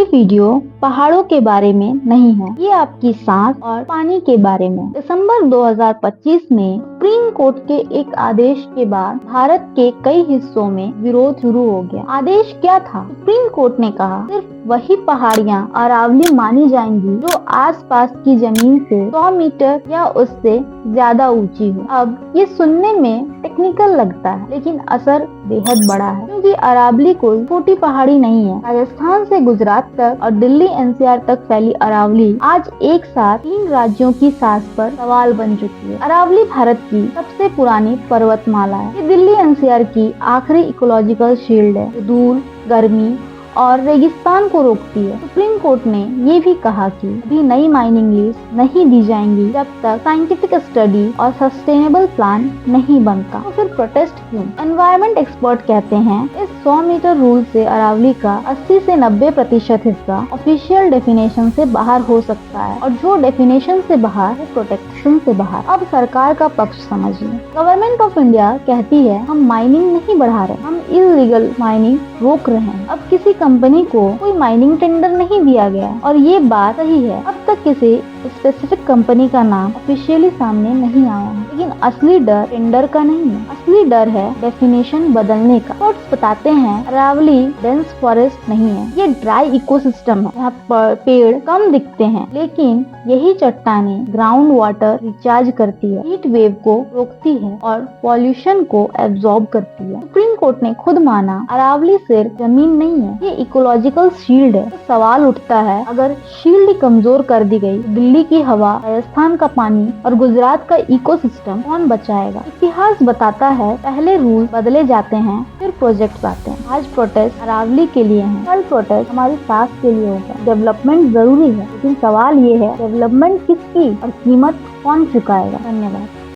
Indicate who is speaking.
Speaker 1: Video पहाड़ों के बारे में नहीं है, ये आपकी सांस और पानी के बारे में। दिसंबर 2025 में सुप्रीम कोर्ट के एक आदेश के बाद भारत के कई हिस्सों में विरोध शुरू हो गया। आदेश क्या था? सुप्रीम कोर्ट ने कहा सिर्फ वही पहाड़ियाँ अरावली मानी जाएंगी जो आसपास की जमीन से 100 मीटर या उससे ज्यादा ऊंची हो। अब ये सुनने में टेक्निकल लगता है, लेकिन असर बेहद बड़ा है, क्योंकि अरावली कोई छोटी पहाड़ी नहीं है। राजस्थान से गुजरात तक और दिल्ली एनसीआर तक फैली अरावली आज एक साथ 3 राज्यों की सांस पर सवाल बन चुकी है। अरावली भारत की सबसे पुरानी पर्वतमाला है। ये दिल्ली एनसीआर की आखिरी इकोलॉजिकल शील्ड है, जो धूल, गर्मी और रेगिस्तान को रोकती है। सुप्रीम कोर्ट ने ये भी कहा कि अभी नई माइनिंग लीज नहीं दी जाएंगी जब तक साइंटिफिक स्टडी और सस्टेनेबल प्लान नहीं बनता। तो फिर प्रोटेस्ट क्यों? एनवायरमेंट एक्सपर्ट कहते हैं इस 100 मीटर रूल से अरावली का 80 से 90% हिस्सा ऑफिशियल डेफिनेशन से बाहर हो सकता है, और जो डेफिनेशन से बाहर वो प्रोटेक्शन से बाहर। अब सरकार का पक्ष समझिए। गवर्नमेंट ऑफ इंडिया कहती है हम माइनिंग नहीं बढ़ा रहे, हम इलीगल माइनिंग रोक रहे हैं। अब किसी कंपनी को कोई माइनिंग टेंडर नहीं दिया गया, और ये बात सही है। अब तक किसी स्पेसिफिक कंपनी का नाम ऑफिशियली सामने नहीं आया है, लेकिन असली डर टेंडर का नहीं है, असली डर है डेफिनेशन बदलने का। एक्सपर्ट्स बताते हैं अरावली डेंस फॉरेस्ट नहीं है, ये ड्राई इकोसिस्टम है। यहाँ पर पेड़ कम दिखते हैं, लेकिन यही चट्टानें ग्राउंड वाटर रिचार्ज करती है, हीट वेव को रोकती है और पॉल्यूशन को एब्जॉर्ब करती है। सुप्रीम कोर्ट ने खुद माना अरावली सिर्फ जमीन नहीं है, ये इकोलॉजिकल शील्ड है। तो सवाल उठता है, अगर शील्ड कमजोर कर दी गई, दिल्ली की हवा, राजस्थान का पानी और गुजरात का इकोसिस्टम कौन बचाएगा? इतिहास बताता है पहले रूल बदले जाते हैं, फिर प्रोजेक्ट आते हैं। आज प्रोटेस्ट अरावली के लिए है, कल प्रोटेस्ट हमारी सांस के लिए होगा। डेवलपमेंट जरूरी है, लेकिन सवाल ये है डेवलपमेंट किसकी और कीमत कौन चुकाएगा? धन्यवाद।